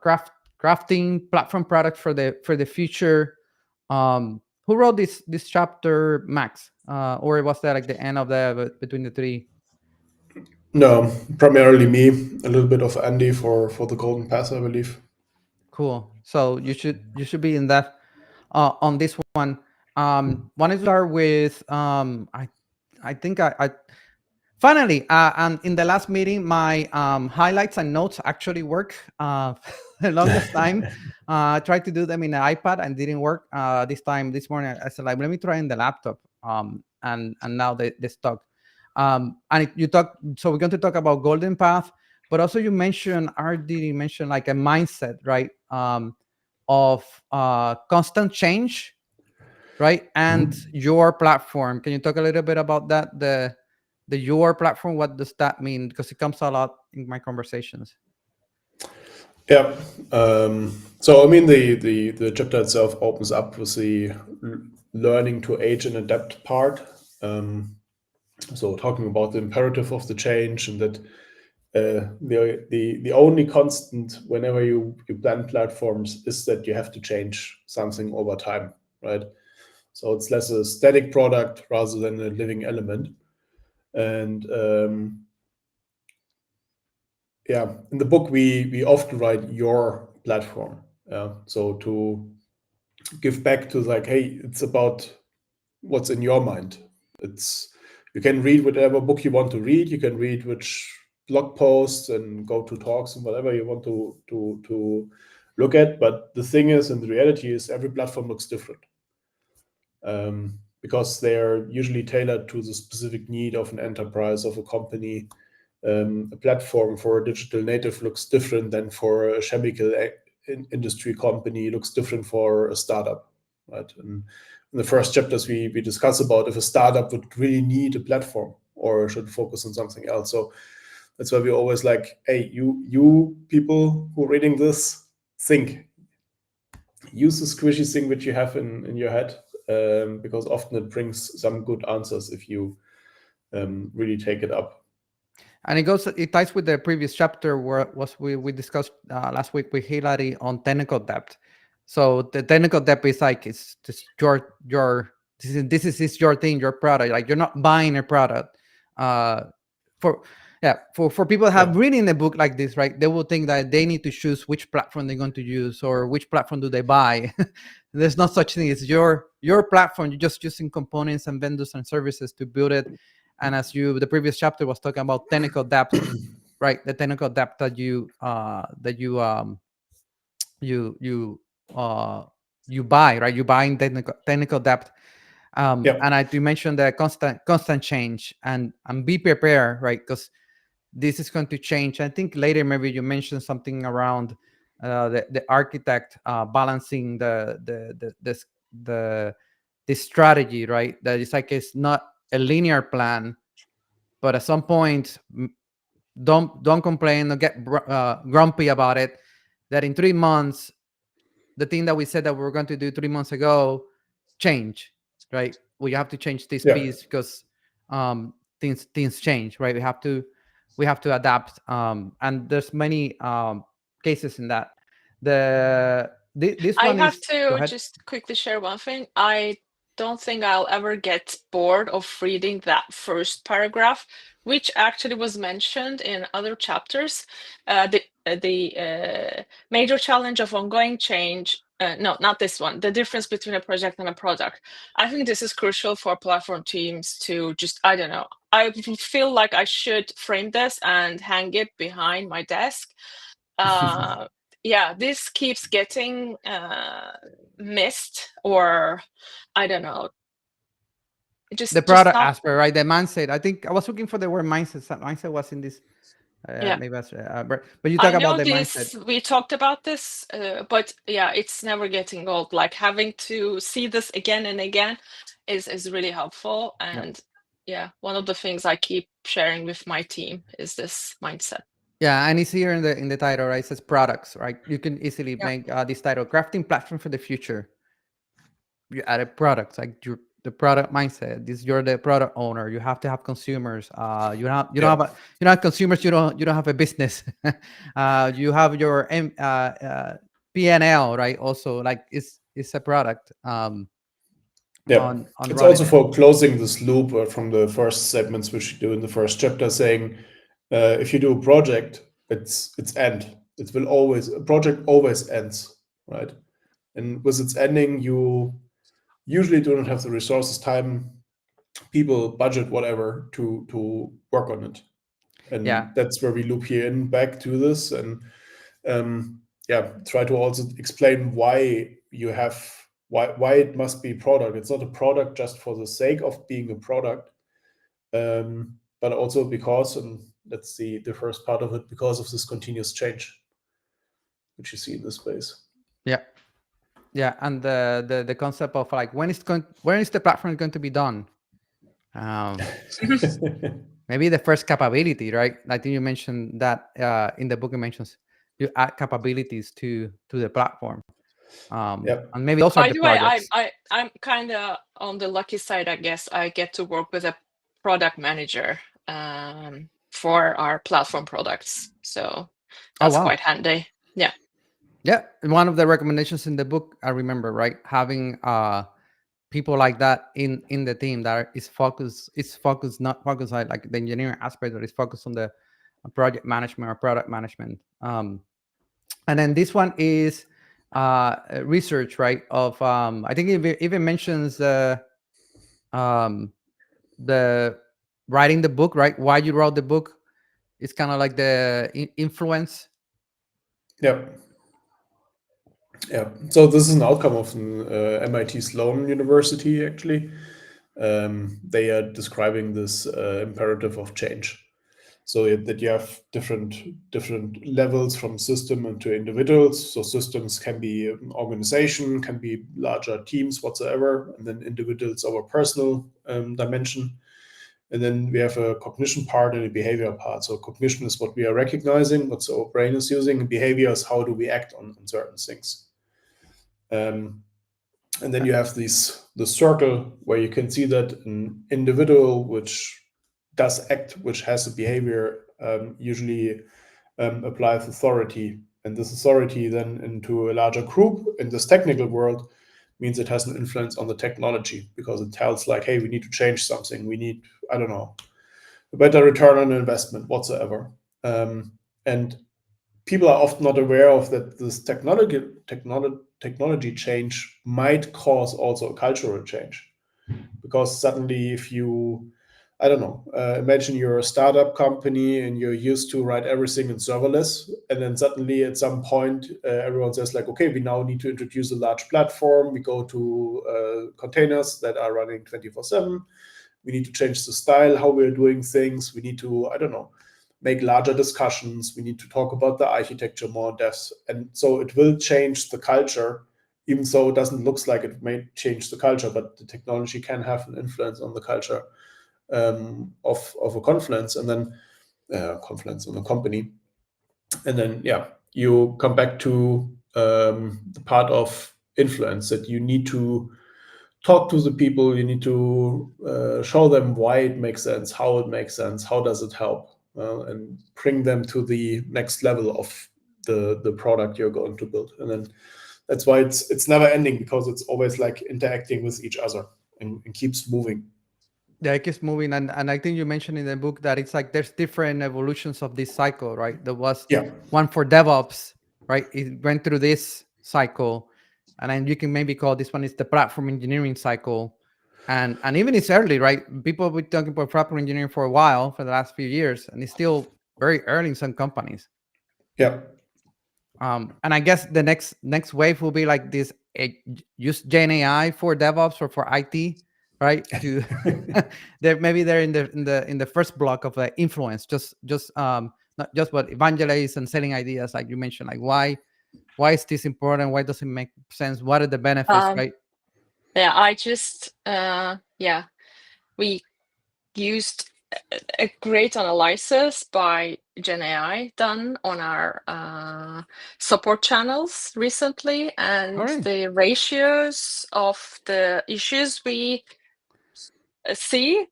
crafting platform products for the future. Who wrote this chapter, Max? Or was that like the end of between the three? No, primarily me. A little bit of Andy for the Golden Pass, I believe. Cool. So you should be in that on this one. Wanted to start with I think I finally and in the last meeting my highlights and notes actually work. The longest time I tried to do them in the iPad and didn't work. This morning I said, like, let me try in the laptop. And now they stuck. You talk. So we're going to talk about Golden Path, but also you mentioned RD mentioned like a mindset, right? Of constant change, right? And your platform. Can you talk a little bit about that? The your platform. What does that mean? Because it comes a lot in my conversations. Yeah. So I mean, the chapter itself opens up with the learning to age and adapt part. So talking about the imperative of the change, and that the only constant whenever you plan platforms is that you have to change something over time, right? So it's less a static product rather than a living element. And yeah, in the book we often write your platform. So to give back to, like, hey, it's about what's in your mind. It's, you can read whatever book you want to read. You can read which blog posts and go to talks and whatever you want to look at. But the thing is, and the reality is, every platform looks different, because they're usually tailored to the specific need of an enterprise, of a company. A platform for a digital native looks different than for a chemical industry company, looks different for a startup, right? And in the first chapters, we discuss about if a startup would really need a platform or should focus on something else. So that's why we always like, hey, you people who are reading this, think, use the squishy thing which you have in your head, because often it brings some good answers if you really take it up. And it ties with the previous chapter where we discussed last week with Hilary on technical debt. So the technical debt is like, it's just your this is your thing, your product. Like, you're not buying a product. For people who have reading a book like this, right? They will think that they need to choose which platform they're going to use or which platform do they buy. There's no such thing. It's your platform. You're just using components and vendors and services to build it. And as the previous chapter was talking about technical depth, right? The technical depth that you buy, right? You buying technical depth. And you mentioned the constant change and be prepared, right? Because this is going to change. I think later maybe you mentioned something around the architect balancing the strategy, right? That it's like, it's not a linear plan, but at some point, don't complain or get grumpy about it. That in 3 months, the thing that we said that we were going to do 3 months ago change, right? We have to change this piece because things change, right? We have to adapt, and there's many cases in that. This I one have is, to just quickly share one thing. I don't think I'll ever get bored of reading that first paragraph, which actually was mentioned in other chapters. The major challenge of ongoing change. No, not this one. The difference between a project and a product. I think this is crucial for platform teams to just, I don't know. I feel like I should frame this and hang it behind my desk. Yeah, this keeps getting missed, or I don't know. the product aspect, right? The mindset. I think I was looking for the word mindset. Mindset was in this. Maybe that's but you talk about the mindset. We talked about this, but yeah, it's never getting old. Like, having to see this again and again is really helpful. And yeah, one of the things I keep sharing with my team is this mindset. Yeah, and it's here in the title, right? It says products, right? You can easily make this title, crafting platform for the future. You added products, like the product mindset. This You're the product owner. You have to have consumers. You Yeah. don't have consumers. You don't have a business. You have your P&L, right? Also, like it's a product Yeah, on it's running also it. for closing this loop from the first segments which you do in the first chapter, saying if you do a project, it's end. It will always a project always ends, right? And with its ending, you usually do not have the resources, time, people, budget, whatever to work on it. Yeah, And that's where we loop here in back to this and yeah, try to also explain why you have why it must be product. It's not a product just for the sake of being a product, but also because, and that's the first part of it, because of this continuous change which you see in this space. yeah, yeah. And the concept of like when is the platform going to be done? Um, Maybe the first capability, right? I think you mentioned that in the book. It mentions you add capabilities to the platform, Yeah. and maybe those are By the the way, projects. I'm kind of on the lucky side, I guess. I get to work with a product manager for our platform products, so Oh that's wow, quite handy. Yeah. yeah. One of the recommendations in the book, I remember, right, having people like that in the team that is focused. It's focused not focused on like the engineering aspect, but it's focused on the project management or product management. And then this one is research, right? Of I think it even mentions um, the writing the book, right? Why you wrote the book. It's kind of like the influence. Yeah. Yeah. So this is an outcome of an MIT Sloan University, actually. They are describing this imperative of change. So that you have different levels from system into individuals. So systems can be an organization, can be larger teams, whatsoever, and then individuals over personal dimension. And then we have a cognition part and a behavior part. So cognition is what we are recognizing, what our brain is using, and behavior is how do we act on certain things. And then you have the circle where you can see that an individual which does act, which has a behavior, usually applies authority. And this authority then into a larger group in this technical world means it has an influence on the technology because it tells like, hey, we need to change something. We need, I don't know, a better return on investment whatsoever. And people are often not aware of that this technology change might cause also a cultural change because suddenly if you, I don't know, imagine you're a startup company and you're used to write everything in serverless, and then suddenly at some point everyone says like, okay, we now need to introduce a large platform. We go to containers that are running 24/7. We need to change the style how we're doing things. We need to, I don't know, make larger discussions. We need to talk about the architecture more in depth. And so it will change the culture, even though it doesn't look like it may change the culture, but the technology can have an influence on the culture of a confluence and then confluence on a company. And then, yeah, you come back to the part of influence that you need to talk to the people. You need to show them why it makes sense, how it makes sense, how does it help, and bring them to the next level of the product you're going to build. And then that's why it's never ending because it's always like interacting with each other and keeps moving. Yeah, it keeps moving, and I think you mentioned in the book that it's like there's different evolutions of this cycle, right? There was Yeah. one for DevOps, right? It went through this cycle, and then you can maybe call this one is the platform engineering cycle, and even it's early, right? People have been talking about platform engineering for a while, for the last few years, and it's still very early in some companies. Yeah. And I guess the next wave will be like this: use Gen AI for DevOps or for IT, right? To maybe they're in the first block of the influence, just not just but evangelize and selling ideas, like you mentioned, like why is this important? Why does it make sense? What are the benefits, right? Yeah, I just yeah, we used a great analysis by Gen AI done on our support channels recently, and All right. the ratios of the issues we see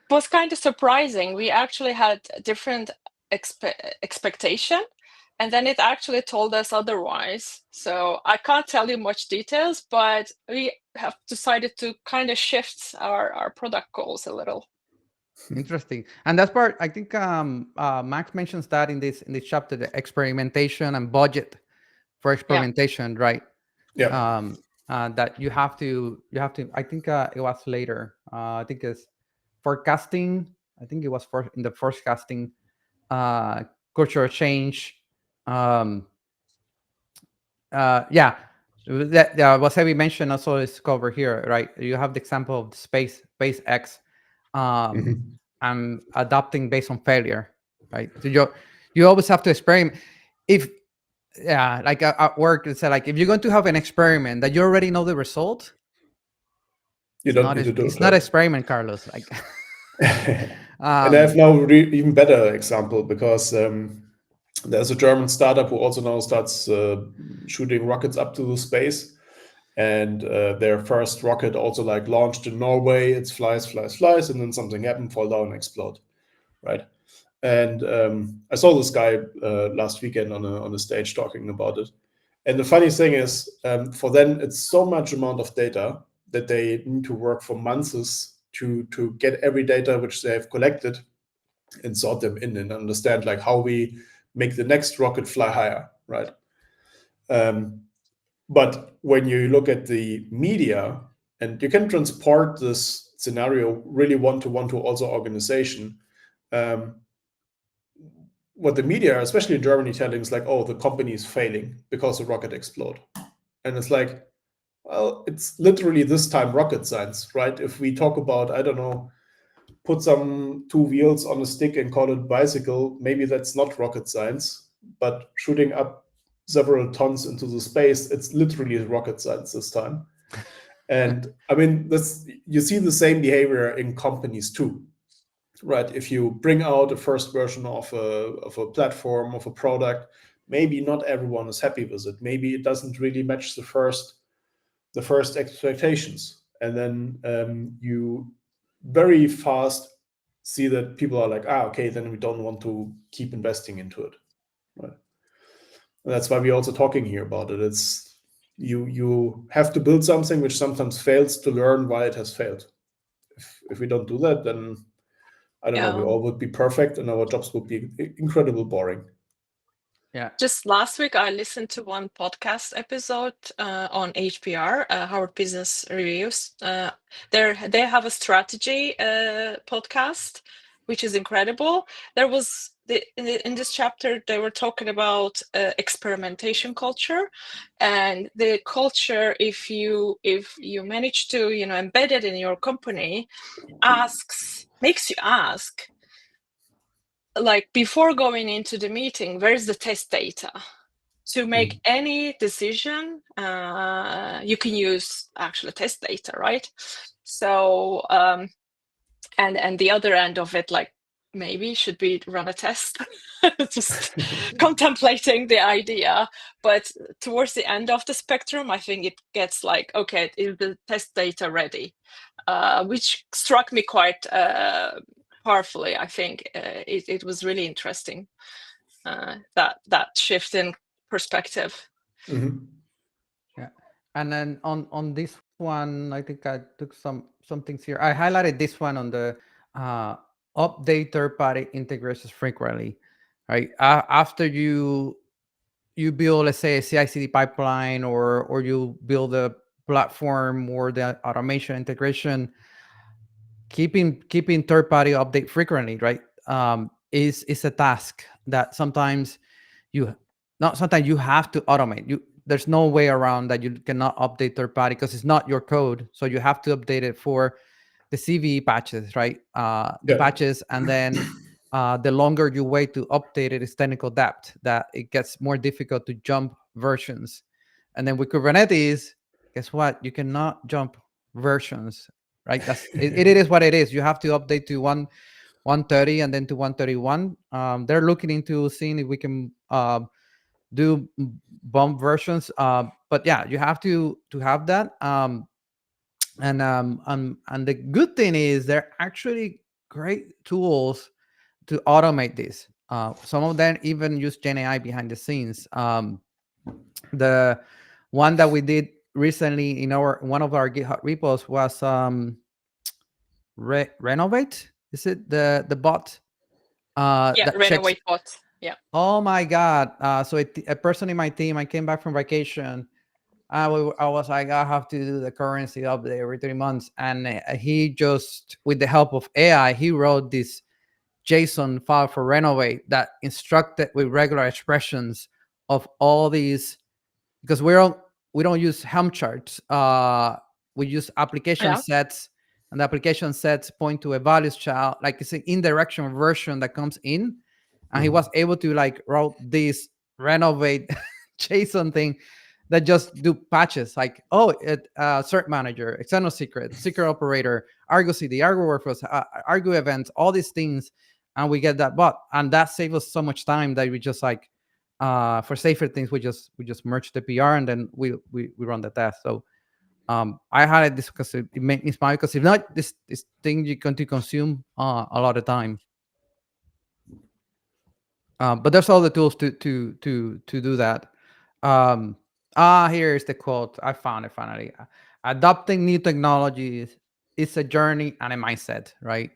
was kind of surprising. We actually had a different expectation, and then it actually told us otherwise. So I can't tell you much details, but we have decided to kind of shift our product goals a little. Interesting. And that's part, I think Max mentions that in this chapter, the experimentation and budget for experimentation, right? Yeah. That you have to I think it was later. I think it's forecasting. I think it was in the forecasting cultural change. Um, yeah, that was heavy mention also is covered here, right? You have the example of SpaceX, um, Mhm. and adapting based on failure, right? So you always have to experiment. If yeah, like at work, it's like if you're going to have an experiment that you already know the result, You don't need to do it's it, not right? experiment, Carlos. Like, And I have um, now even better example because there's a German startup who also now starts shooting rockets up to the space, and their first rocket also like launched in Norway. It flies, and then something happened, fall down, explode, right? And I saw this guy last weekend on a stage talking about it. And the funny thing is, for them, it's so much amount of data that they need to work for months to get every data which they have collected and sort them in and understand like how we make the next rocket fly higher, right? But when you look at the media, and you can transport this scenario really one to also organization, um, what the media, especially in Germany, telling is like, oh, the company is failing because the rocket explode. And it's like, well, it's literally this time rocket science, right? If we talk about, I don't know, put some two wheels on a stick and call it bicycle, maybe that's not rocket science, but shooting up several tons into the space, it's literally rocket science this time. And I mean, this, you see the same behavior in companies too, right? If you bring out a first version of a platform, of a product, maybe not everyone is happy with it. Maybe it doesn't really match the first expectations, and then you very fast see that people are like, okay, then we don't want to keep investing into it, right? And that's why we're also talking here about it. It's you have to build something which sometimes fails to learn why it has failed. If we don't do that, then I don't know, we Yeah. all would be perfect and our jobs would be incredibly boring. yeah. Just last week, I listened to one podcast episode on HBR, Harvard Business Reviews. They have a strategy podcast, which is incredible. There was in this chapter they were talking about experimentation culture, and the culture, if you manage to embed it in your company, makes you ask, like, before going into the meeting, where's the test data? To make any decision, you can use actual test data, right? So, and the other end of it, like, maybe should we run a test? Just contemplating the idea. But towards the end of the spectrum, I think it gets like, okay, is the test data ready? Which struck me quite powerfully. I think it was really interesting, that shift in perspective. Mm-hmm. Yeah. And then on this one, I think I took some things here. I highlighted this one on the uh, update third-party integrations frequently, right? After you build, let's say, a CI/CD pipeline, or you build a platform or the automation integration, keeping third-party update frequently, right? Is a task that sometimes you not sometimes you have to automate. There's no way around that. You cannot update third party because it's not your code, so you have to update it for the CVE patches, right? The Yeah. patches, and then the longer you wait to update it is technical debt, that it gets more difficult to jump versions. And then with Kubernetes, guess what? You cannot jump versions, right? It is what it is. You have to update to 130 and then to 131. They're looking into seeing if we can do bump versions. But yeah, you have to have that. And the good thing is they're actually great tools to automate this. Some of them even use Gen AI behind the scenes. The one that we did recently in our one of our GitHub repos was Renovate. Is it the bot Yeah, that checks? renovate bot. Yeah. Oh my god! So a person in my team, I came back from vacation. I was like, I have to do the currency update every 3 months, and he just, with the help of AI, he wrote this JSON file for Renovate that instructed with regular expressions of all these, because we don't use Helm charts. We use application Yeah. sets, and the application sets point to a values child, like it's an indirection version that comes in, and he was able to like wrote this Renovate JSON thing that just do patches like, oh, cert manager, external secret operator, Argo CD, Argo workflows, Argo events, all these things, and we get that bot, and that saves us so much time that we just like, for safer things, we just merge the PR and then we run the test. So I highlight this because it made me smile, because if not, this thing you going to consume a lot of time. But there's all the tools to do that. Here's the quote. I found it finally. Adopting new technologies is a journey and a mindset, right?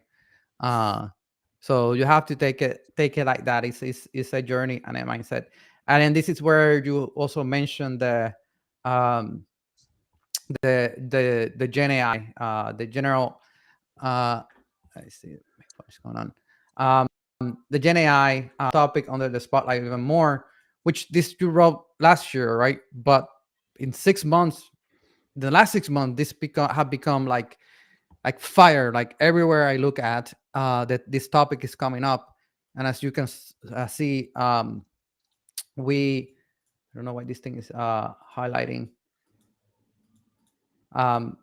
So you have to take it like that. It's a journey and a mindset. And then this is where you also mentioned um, the Gen AI, the general. I see what's going on. The Gen AI topic under the spotlight even more, which this you wrote last year, right? But in 6 months, the last 6 months, this have become like fire. Like everywhere I look at, that this topic is coming up, and as you can see, we I don't know why this thing is highlighting. Um,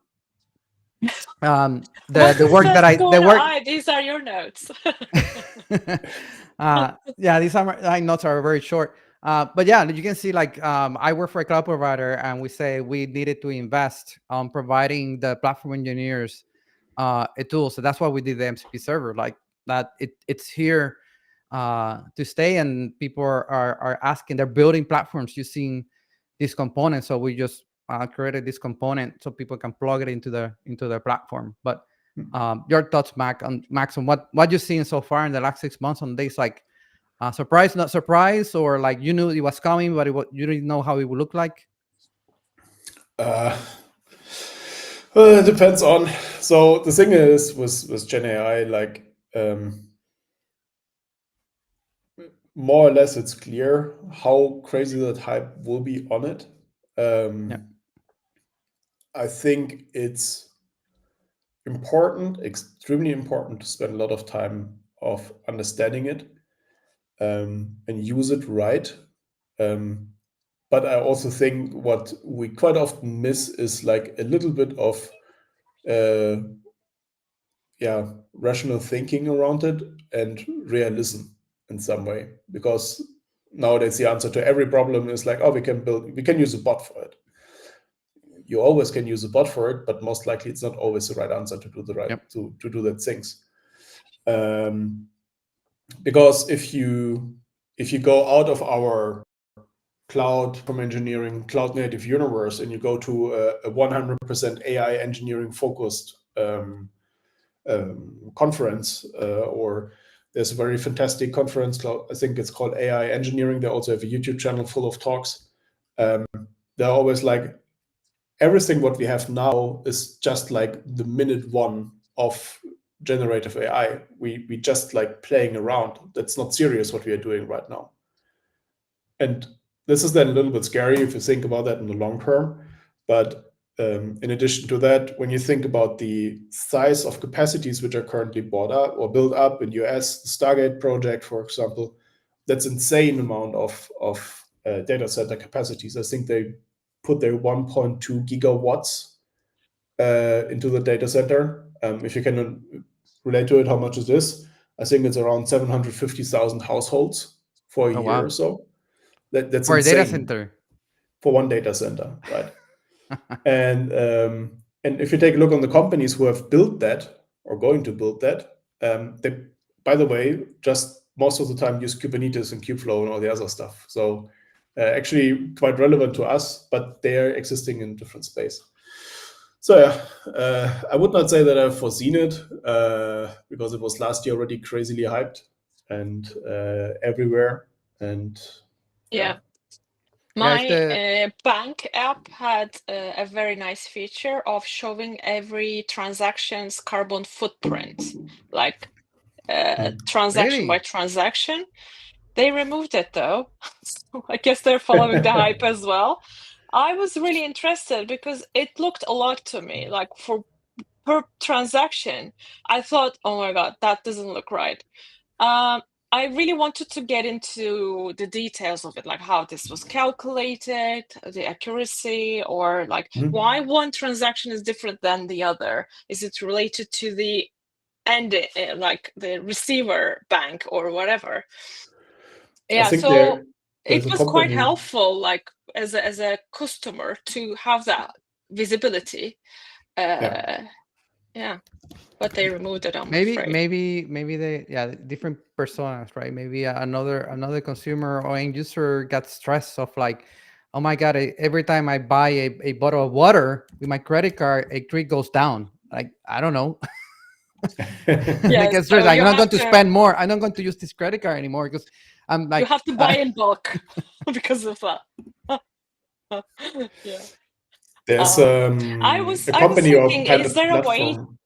the What's work that I the going work on? These are your notes. yeah, these are notes are very short. But yeah, you can see like, I work for a cloud provider, and we say we needed to invest on providing the platform engineers a tool. So that's why we did the MCP server. Like that, it's here to stay, and people are asking. They're building platforms using these components. So we just created this component so people can plug it into their platform. But your thoughts, Max, on what you've seen so far in the last 6 months on this, like surprise, not surprise, or like you knew it was coming, but you didn't know how it would look like? Well, it depends on. So the thing is with Gen AI, like more or less, it's clear how crazy that hype will be on it. Yeah. I think it's important, extremely important, to spend a lot of time of understanding it and use it right. But I also think what we quite often miss is like a little bit of rational thinking around it and realism in some way, because nowadays the answer to every problem is like, oh, we can use a bot for it. You always can use a bot for it, but most likely it's not always the right answer to do the right to do that things. Because if you go out of our cloud from engineering cloud native universe and you go to a 100% AI engineering focused conference, or there's a very fantastic conference, I think it's called AI Engineering. They also have a YouTube channel full of talks. They're always like, everything what we have now is just like the minute one of generative AI. We just like playing around. That's not serious what we are doing right now. And this is then a little bit scary if you think about that in the long term. But in addition to that, when you think about the size of capacities which are currently bought up or built up in US, the Stargate project, for example, that's insane amount of data center capacities. I think they put their 1.2 gigawatts into the data center. If you can relate to it, how much is this? I think it's around 750,000 households for a Oh year wow. or so. That's For a data insane center. for one data center, right? And And if you take a look on the companies who have built that or going to build that, they, by the way, just most of the time use Kubernetes and Kubeflow and all the other stuff. So actually quite relevant to us, but they are existing in different space. So yeah, I would not say that I've foreseen it because it was last year already crazily hyped and everywhere. And Yeah. Yeah, it's My bank app had a very nice feature of showing every transaction's carbon footprint, like transaction by really transaction. They removed it though, so I guess they're following the hype as well. I was really interested because it looked a lot to me, like for per transaction. I thought, oh my God, that doesn't look right. I really wanted to get into the details of it, like how this was calculated, the accuracy, or like why one transaction is different than the other. Is it related to the end, like the receiver bank or whatever? I Yeah, think so there's it a was quite company. helpful, like as a customer to have that visibility. Yeah. Yeah, but they removed it, I'm maybe afraid. maybe they, yeah, different personas, right? Maybe another consumer or end user got stressed of like, oh my god, every time I buy a bottle of water with my credit card, a creek goes down. Like, I don't know. They Yeah, get stressed so like, you I'm not have going to to spend more, I'm not going to use this credit card anymore because I'm you like have to buy in bulk because of that. Yeah. There's I was a I was company or thinking, kind is of there a way? platform.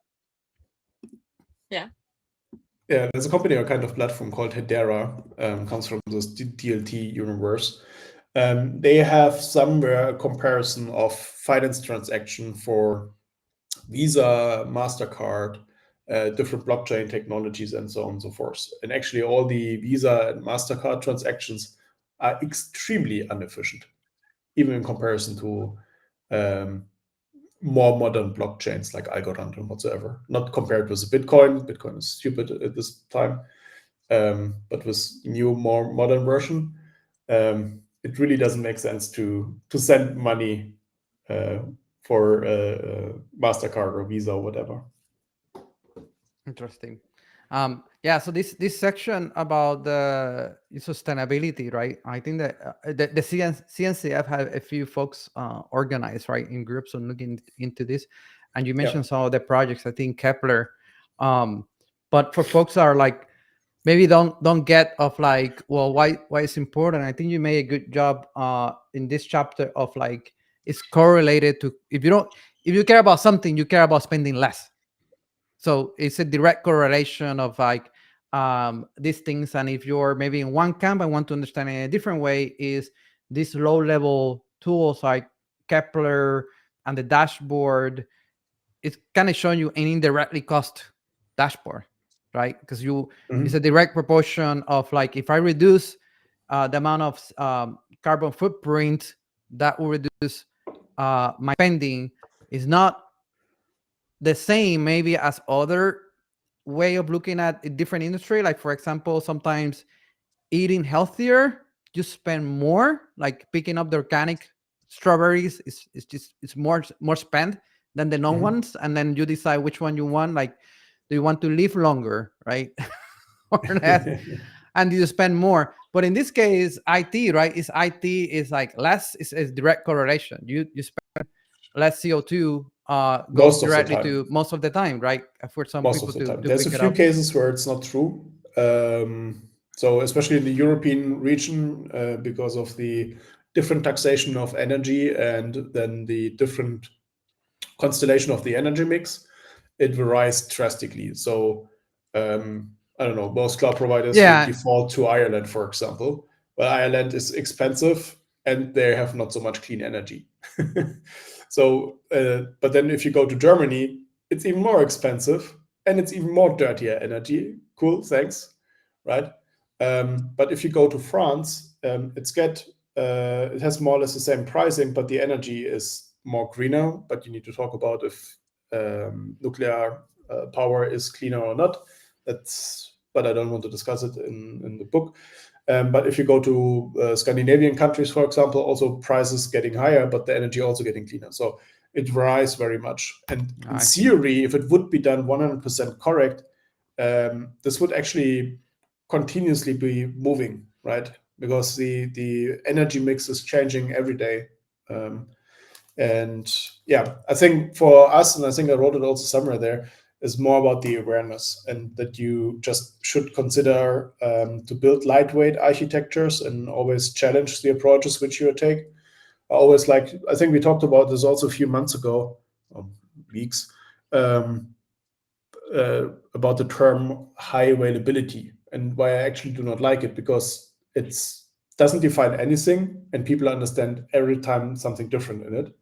Yeah. Yeah, there's a company or kind of platform called Hedera, comes from this DLT universe. They have somewhere a comparison of finance transaction for Visa, MasterCard, different blockchain technologies, and so on and so forth. And actually, all the Visa and MasterCard transactions are extremely inefficient, even in comparison to more modern blockchains like Algorand and whatsoever. Not compared with Bitcoin. Bitcoin is stupid at this time. But with new, more modern version, it really doesn't make sense to send money for MasterCard or Visa or whatever. interesting. Yeah, so this section about the sustainability, right? I think that the CNCF had a few folks organized, right, in groups and looking into this. And you mentioned some of the projects, I think Kepler. But for folks that are like, maybe don't get of like, well, why it's important, I think you made a good job in this chapter of like, it's correlated to, if you care about something, you care about spending less. So it's a direct correlation of like these things. And if you're maybe in one camp, I want to understand in a different way, is these low level tools like Kepler and the dashboard, it's kind of showing you an indirectly cost dashboard, right? Because it's a direct proportion of like, if I reduce the amount of carbon footprint, that will reduce my spending. Is not the same maybe as other way of looking at a different industry. Like, for example, sometimes eating healthier, you spend more, like picking up the organic strawberries it's more spent than the non ones. And then you decide which one you want. Like, do you want to live longer, right? Or less? And you spend more. But in this case, IT, right, is IT is like less, is direct correlation. You spend less CO2 goes Most of the directly time. to most of the time, right? For some Most people of the time. to There's a pick it few up. cases where it's not true. So especially in the European region, because of the different taxation of energy and then the different constellation of the energy mix, it varies drastically. So I don't know, most cloud providers would Yeah. default to Ireland, for example. Well, Ireland is expensive and they have not so much clean energy. So, but then if you go to Germany, it's even more expensive and it's even more dirtier energy. Cool, thanks, right? But if you go to France, it has more or less the same pricing, but the energy is more greener. But you need to talk about if nuclear power is cleaner or not. But I don't want to discuss it in the book. But if you go to Scandinavian countries, for example, also prices getting higher, but the energy also getting cleaner. So it varies very much. And in I see. theory, if it would be done 100% correct, this would actually continuously be moving, right? Because the energy mix is changing every day. And yeah, I think for us, and I think I wrote it also somewhere there, is more about the awareness, and that you just should consider to build lightweight architectures and always challenge the approaches which you take. I think we talked about this also a few months ago, weeks, about the term high availability, and why I actually do not like it, because it doesn't define anything, and people understand every time something different in it.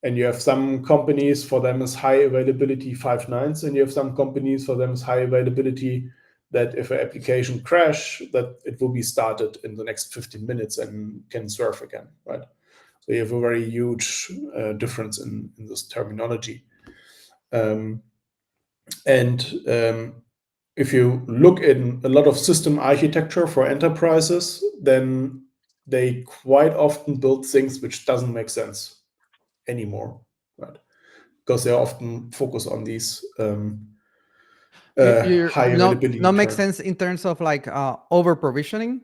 And you have some companies, for them is high availability 5 nines, and you have some companies, for them is high availability that if an application crash, that it will be started in the next 15 minutes and can serve again, right? So you have a very huge difference in this terminology. If you look in a lot of system architecture for enterprises, then they quite often build things which doesn't make sense anymore, right? Because they often focus on these high availability No makes terms. sense in terms of like over provisioning.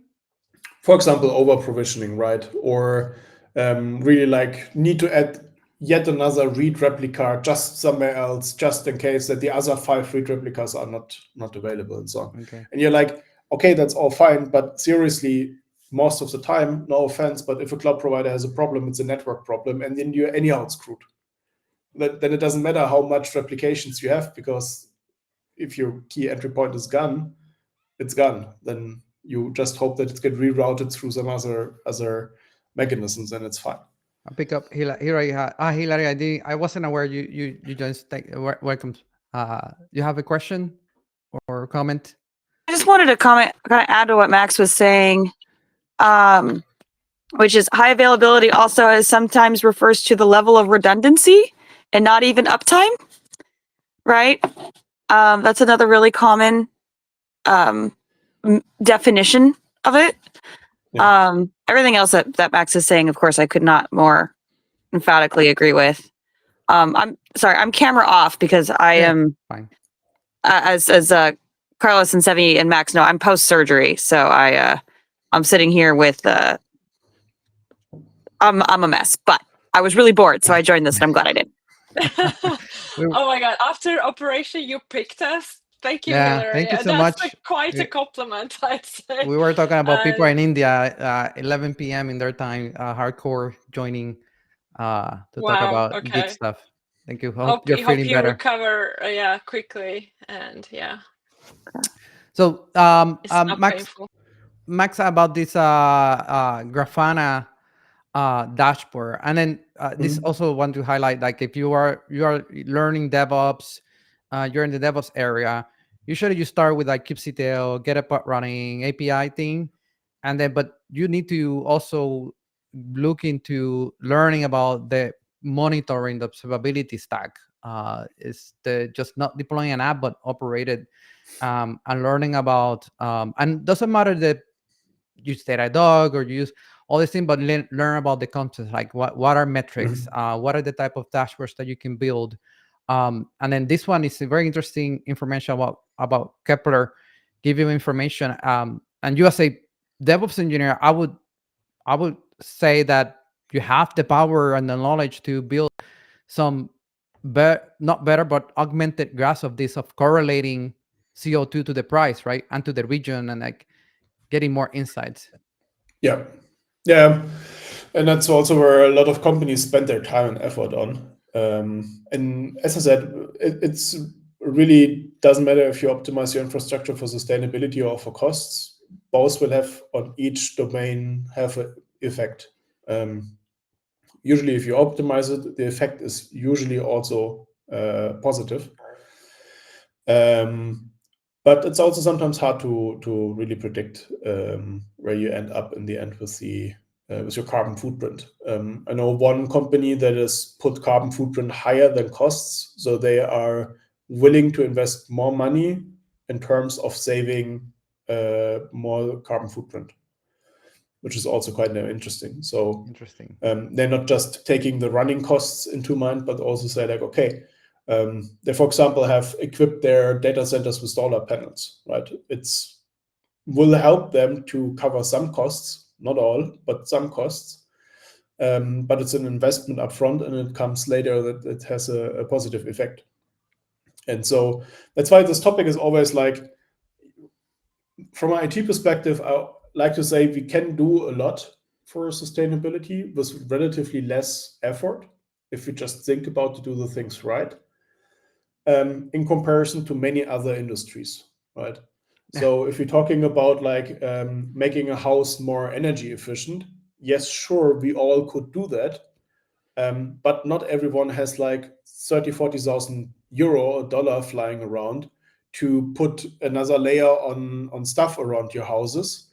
For example, over provisioning, right? Or really like need to add yet another read replica just somewhere else, just in case that the other 5 read replicas are not available, and so on. Okay. And you're like, okay, that's all fine, but seriously, most of the time, no offense, but if a cloud provider has a problem, it's a network problem, and then you're anyhow screwed. Then it doesn't matter how much replications you have, because if your key entry point is gone, it's gone. Then you just hope that it gets rerouted through some other mechanisms, and it's fine. I'll pick up Hilary. Hilary, I wasn't aware you just welcome. You have a question or comment? I just wanted to kind of add to what Max was saying, which is high availability also sometimes refers to the level of redundancy and not even uptime, right? That's another really common definition of it. Yeah. Everything else that Max is saying, of course, I could not more emphatically agree with. I'm sorry, I'm camera off because I am fine. As Carlos and Sevi and Max know, I'm post surgery, so I'm sitting here with I'm a mess, but I was really bored, so I joined this, and I'm glad I did. Oh my god! After operation, you picked us. Thank you, Yeah, Hilary. thank you so That's much. Quite a compliment, I'd say. We were talking about people in India, 11 p.m. in their time, hardcore joining to talk about geek stuff. Thank you. Hope you're feeling better. Recover, quickly, and yeah. So, Max, about this Grafana dashboard, and then this also want to highlight, like if you are learning DevOps, you're in the DevOps area, usually you start with like kubectl, get a pod running, API thing, and then but you need to also look into learning about the monitoring, the observability stack. Is the just not deploying an app but operated, and learning about and doesn't matter that you use Datadog or you use all these things, but learn about the concepts, like what are metrics, what are the type of dashboards that you can build. And then this one is a very interesting information about Kepler, give you information. And you as a DevOps engineer, I would say that you have the power and the knowledge to build some not better, but augmented grasp of this, of correlating CO2 to the price, right? And to the region, and like getting more insights. Yeah. And that's also where a lot of companies spend their time and effort on. And as I said, it's really doesn't matter if you optimize your infrastructure for sustainability or for costs. Both will have on each domain have an effect. Usually, if you optimize it, the effect is usually also positive. But it's also sometimes hard to really predict where you end up in the end with your carbon footprint. I know one company that has put carbon footprint higher than costs, so they are willing to invest more money in terms of saving more carbon footprint. which is also quite interesting. So Interesting. they're not just taking the running costs into mind, but also say like, okay, they, for example, have equipped their data centers with solar panels, right? It's will help them to cover some costs, not all, but some costs. But it's an investment upfront, and it comes later that it has a positive effect. And so that's why this topic is always like, from an IT perspective, I like to say we can do a lot for sustainability with relatively less effort if we just think about to do the things right, in comparison to many other industries, right? So if you're talking about like making a house more energy efficient, yes, sure, we all could do that. But not everyone has like 30, 40,000 euro or dollar flying around to put another layer on stuff around your houses,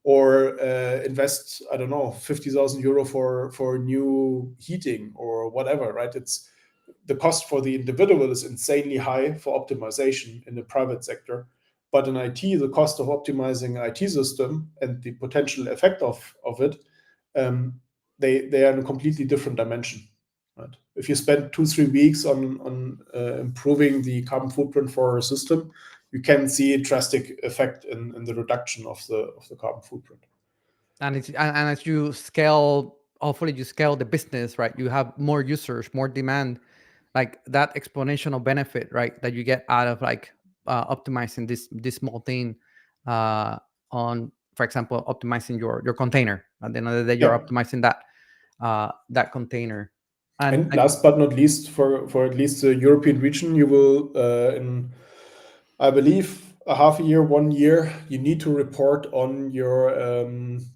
or invest, I don't know, 50,000 euro for new heating or whatever, right? It's the cost for the individual is insanely high for optimization in the private sector. But in IT, the cost of optimizing an IT system and the potential effect of it, they are in a completely different dimension. Right? If you spend 2-3 weeks on improving the carbon footprint for a system, you can see a drastic effect in the reduction of the carbon footprint. And as you scale, hopefully you scale the business, right? You have more users, more demand, like that exponential benefit, right? That you get out of like optimizing this small thing on, for example, optimizing your container. At the end of the day, you're optimizing that container. And last but not least, for at least the European region, you will in, I believe, a half a year, 1 year, you need to report on your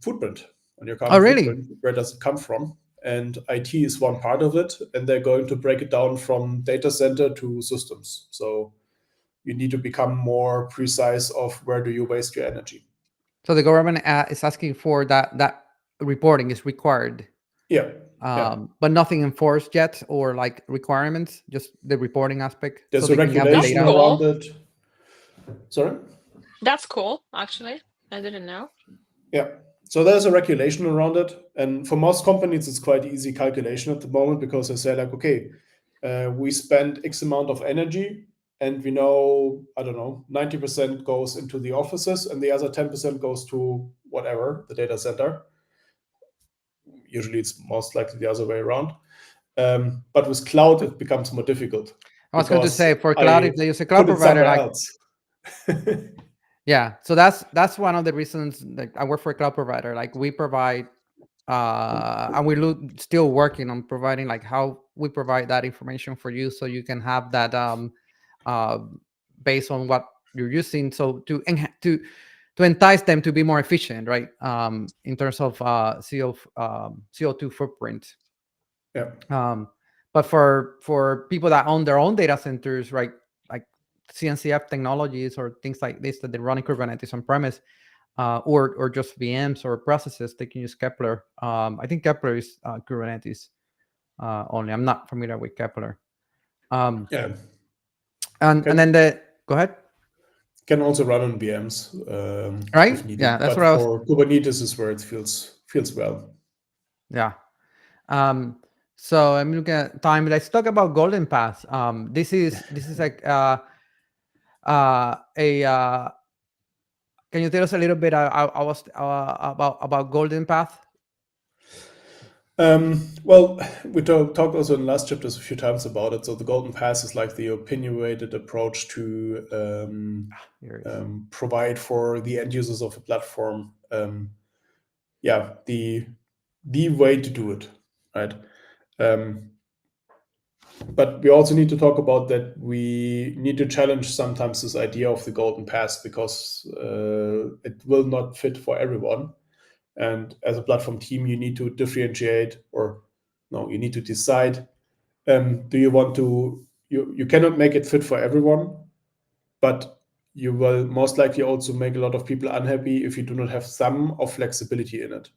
footprint, on your carbon footprint. Where does it come from? And IT is one part of it, and they're going to break it down from data center to systems. So you need to become more precise of where do you waste your energy. So the government is asking for that reporting is required. Yeah. But nothing enforced yet, or like requirements, just the reporting aspect. There's so a regulation around it. Sorry? That's cool, actually. I didn't know. Yeah. So there's a regulation around it. And for most companies, it's quite easy calculation at the moment, because they say like, okay, we spend X amount of energy, and we know, I don't know, 90% goes into the offices and the other 10% goes to whatever, the data center. Usually it's most likely the other way around. But with cloud, it becomes more difficult. I was going to say, for cloud, if they use a cloud provider, like, yeah. So that's one of the reasons that I work for a cloud provider. Like we provide, and we're still working on providing like how we provide that information for you, so you can have that based on what you're using. So to entice them to be more efficient, right? In terms of CO2 footprint. Yeah. But for people that own their own data centers, right, like CNCF technologies or things like this that they run in Kubernetes on premise, or just VMs or processes, they can use Kepler. I think Kepler is Kubernetes only. I'm not familiar with Kepler. Yeah. And then go ahead. Can also run on VMs, right? if needed. Yeah, that's but what for Kubernetes is where it feels well. Yeah. So I'm looking at time. Let's talk about Golden Path. This is like can you tell us a little bit about Golden Path? Well, we talked also in last chapters a few times about it. So the Golden Path is like the opinionated approach to provide for the end users of a platform. The way to do it, right? But we also need to talk about that we need to challenge sometimes this idea of the Golden Path, because it will not fit for everyone. And as a platform team, you need to differentiate, you need to decide, do you want to, you cannot make it fit for everyone, but you will most likely also make a lot of people unhappy if you do not have some of flexibility in it.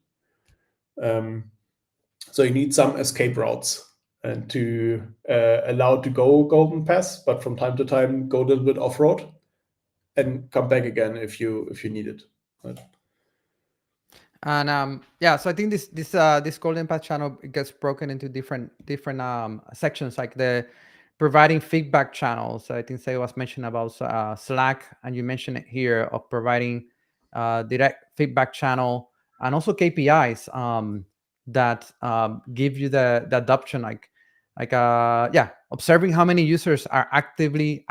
So you need some escape routes and to allow to go Golden Path, but from time to time go a little bit off-road and come back again if you need it. Right? And yeah, so I think this golden path channel gets broken into different sections, like the providing feedback channels. I think Say was mentioned about Slack, and you mentioned it here of providing direct feedback channel, and also KPIs that give you the adoption, yeah, observing how many users are actively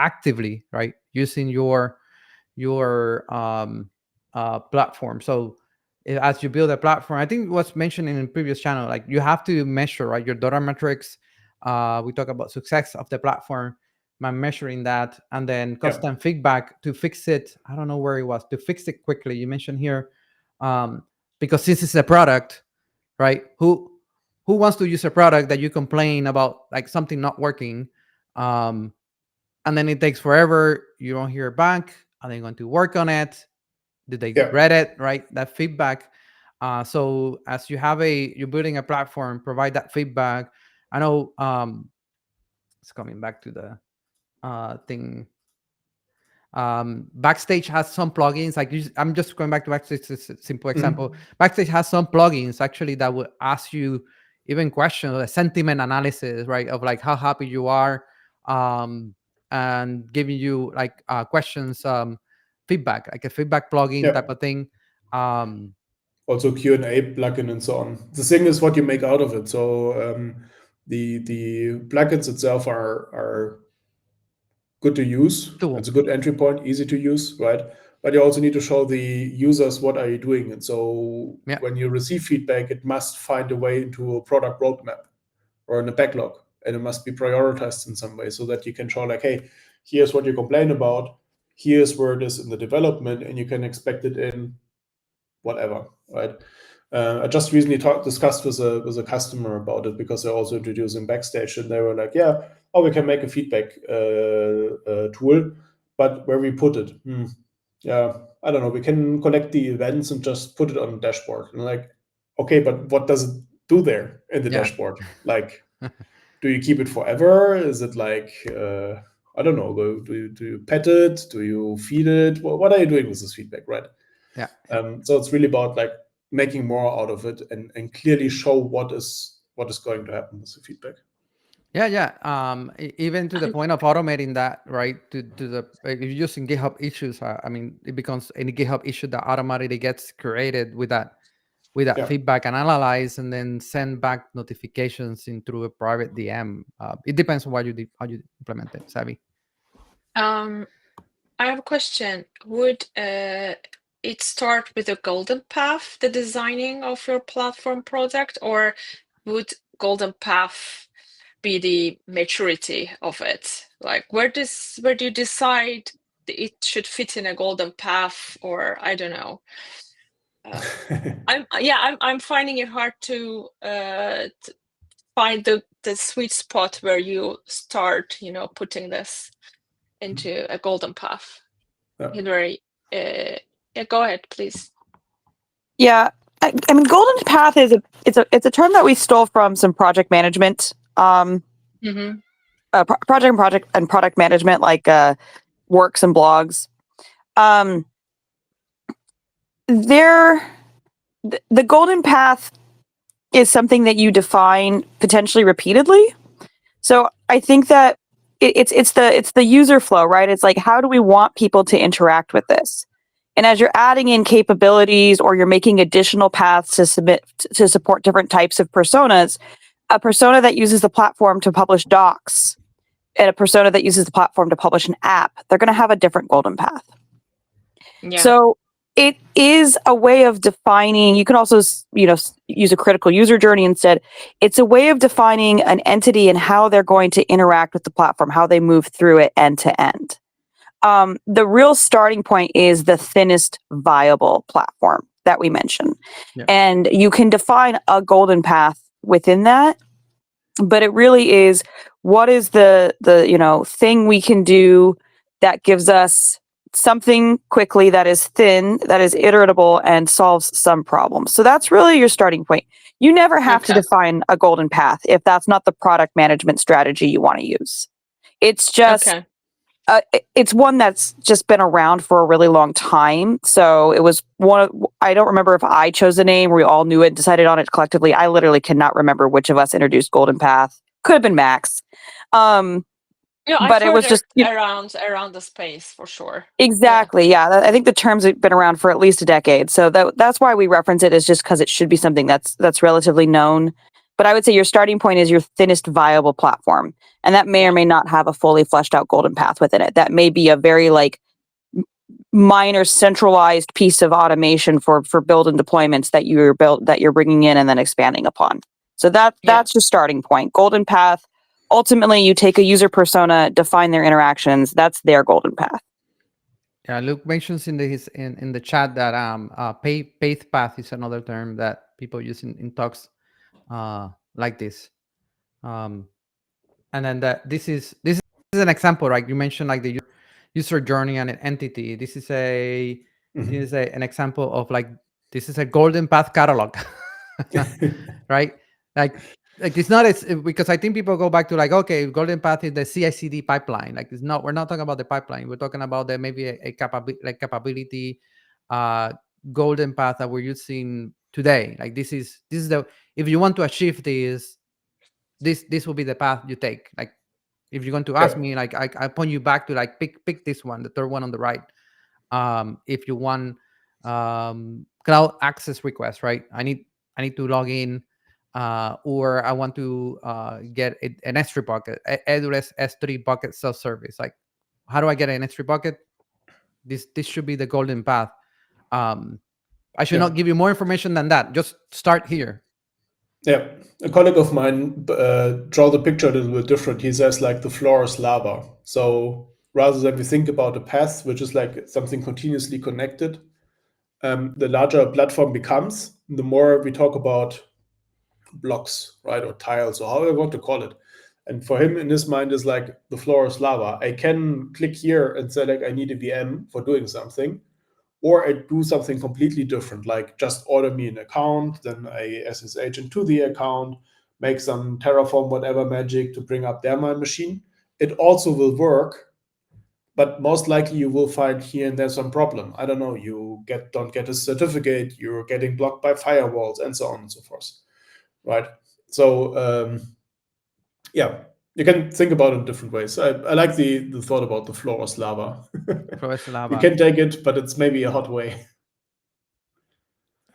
right using your platform. So as you build a platform, I think what's mentioned in the previous channel, like you have to measure, right, your data metrics. We talk about success of the platform by measuring that, and then constant feedback to fix it. I don't know where it was, to fix it quickly. You mentioned here, because this is a product, right? Who wants to use a product that you complain about, like something not working, and then it takes forever, you don't hear back, are they going to work on it? Did they read it, right? That feedback. So as you're building a platform, provide that feedback. I know it's coming back to the thing. Backstage has some plugins. I'm just going back to Backstage. It's a simple example. Backstage has some plugins actually that will ask you even questions, like sentiment analysis, right? Of like how happy you are, and giving you like questions, feedback, like a feedback plugin type of thing. Also Q&A plugin and so on. The thing is what you make out of it. So the plugins itself are good to use. Cool. It's a good entry point, easy to use, right? But you also need to show the users what are you doing. And so when you receive feedback, it must find a way into a product roadmap or in a backlog, and it must be prioritized in some way so that you can show like, hey, here's what you complain about, here's where it is in the development, and you can expect it in whatever, right? I just recently discussed with a customer about it because they're also introducing Backstage, and they were like, we can make a feedback tool, but where we put it, I don't know. We can collect the events and just put it on the dashboard. And like, okay, but what does it do there in the dashboard? Like, do you keep it forever? Is it like, I don't know, do you pet it? Do you feed it? What are you doing with this feedback, right? Yeah. So it's really about like making more out of it and clearly show what is going to happen with the feedback. Even to the point of automating that, right? To the, if you're using GitHub issues, I mean, it becomes any GitHub issue that automatically gets created with that feedback and analyze, and then send back notifications in through a private DM. It depends on how you implement it, Savvy. I have a question. Would it start with a golden path, the designing of your platform project, or would golden path be the maturity of it? Like where do you decide it should fit in a golden path, or I don't know. I'm finding it hard to find the sweet spot where you start, putting this into a golden path. Hilary, go ahead, please. Yeah, I mean, golden path is a term that we stole from some project management, project and product management, like works and blogs. The golden path is something that you define potentially repeatedly. So I think that it's the user flow, right? It's like, how do we want people to interact with this? And as you're adding in capabilities or you're making additional paths to support different types of personas, a persona that uses the platform to publish docs and a persona that uses the platform to publish an app, they're going to have a different golden path. Yeah. So it is a way of defining. You can also, use a critical user journey instead. It's a way of defining an entity and how they're going to interact with the platform, how they move through it end to end. The real starting point is the thinnest viable platform that we mentioned. Yeah. And you can define a golden path within that, but it really is, what is the thing we can do that gives us something quickly, that is thin, that is iteratable, and solves some problems. So that's really your starting point. You never have to define a golden path if that's not the product management strategy you want to use. It's just it's one that's just been around for a really long time. So it was I don't remember if I chose the name or we all knew it and decided on it collectively. I literally cannot remember which of us introduced Golden Path. Could have been Max. Yeah, I've But it heard was just around the space for sure. exactly, yeah. I think the terms have been around for at least a decade. So that's why we reference it, is just because it should be something that's relatively known. But I would say your starting point is your thinnest viable platform. And that may or may not have a fully fleshed out golden path within it. That may be a very minor centralized piece of automation for build and deployments that you're bringing in and then expanding upon. So that's your starting point. Golden path. Ultimately, you take a user persona, define their interactions. That's their golden path. Yeah, Luke mentions in the chat that path path is another term that people use in talks like this. And then this is an example, right? You mentioned like the user journey and an entity. This is an example of this is a golden path catalog, right? Like it's not because I think people go back to okay, golden path is the CI/CD pipeline. It's not. We're not talking about the pipeline. We're talking about maybe a capability golden path that we're using today. This is the, if you want to achieve this will be the path you take. If you're going to ask me, I point you back to pick this one, the third one on the right. If you want cloud access request, right? I need to log in, or I want to get an S3 bucket, AWS S3 bucket self-service. How do I get an S3 bucket? This should be the golden path. I should not give you more information than that. Just start here. Yeah, a colleague of mine draw the picture a little bit different. He says the floor is lava. So rather than we think about a path, which is something continuously connected, the larger a platform becomes, the more we talk about blocks, right, or tiles, or however you want to call it. And for him, in his mind, is the floor is lava. I can click here and say I need a VM for doing something, or I do something completely different, like just order me an account, then I SSH into the account, make some Terraform whatever magic to bring up my machine. It also will work, but most likely you will find here and there some problem. I don't know, you don't get a certificate, you're getting blocked by firewalls, and so on and so forth, right? So yeah, you can think about it in different ways. I like the thought about the floor is lava. Floor is lava. You can take it, but it's maybe a hot way.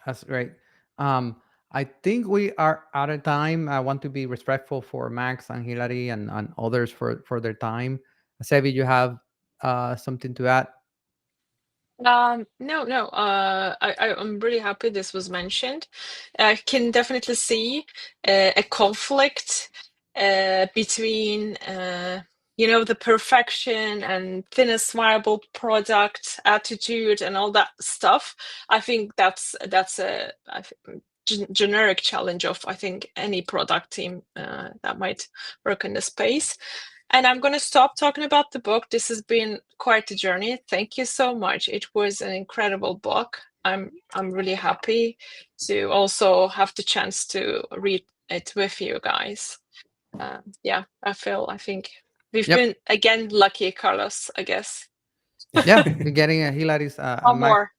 That's great. I think we are out of time. I want to be respectful for Max and Hilary and others for their time. Sevi, you have something to add? No. I'm really happy this was mentioned. I can definitely see a conflict between the perfection and thinnest viable product attitude and all that stuff. I think that's a generic challenge of any product team that might work in the space. And I'm going to stop talking about the book. This has been quite a journey. Thank you so much. It was an incredible book. I'm really happy to also have the chance to read it with you guys. I think we've been again lucky, Carlos, I guess. Yeah, you're getting Hilary's more.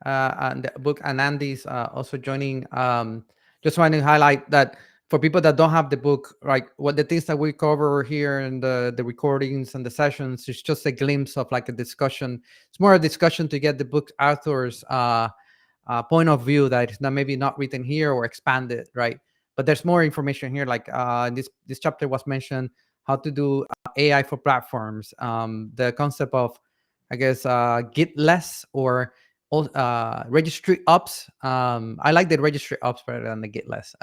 And the book, and Andy's also joining. Just want to highlight that for people that don't have the book, right, what the things that we cover here in the recordings and the sessions is just a glimpse of a discussion. It's more a discussion to get the book author's point of view that is maybe not written here or expanded, right? But there's more information here. This chapter was mentioned how to do AI for platforms. The concept of, I guess, Gitless or registry ops. I like the registry ops better than the Gitless.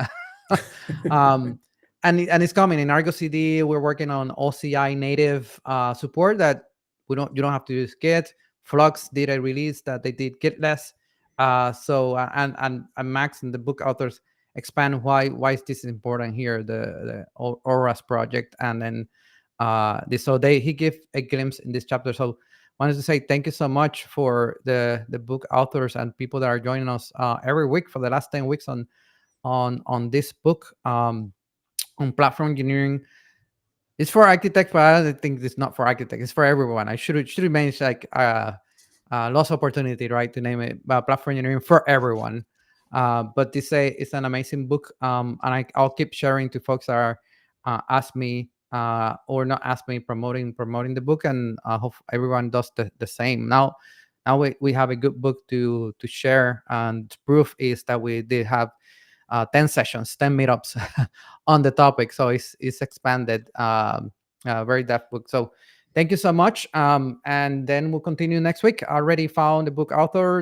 And it's coming in Argo CD. We're working on OCI native support that you don't have to use Git. Flux did a release that they did Gitless. And Max and the book authors expand why is this important here, the Auras project, and then he gave a glimpse in this chapter. So wanted to say thank you so much for the book authors and people that are joining us every week for the last 10 weeks on this book on platform engineering. It's for architects, but I don't think it's not for architects. It's for everyone. I should manage like lost opportunity, right, to name it platform engineering for everyone. But this it's an amazing book, and I'll keep sharing to folks that are ask me or not ask me, promoting the book, and hope everyone does the same. Now we have a good book to share, and proof is that we did have 10 sessions, 10 meetups on the topic. So it's expanded, very depth book. So thank you so much. And then we'll continue next week. I already found the book author.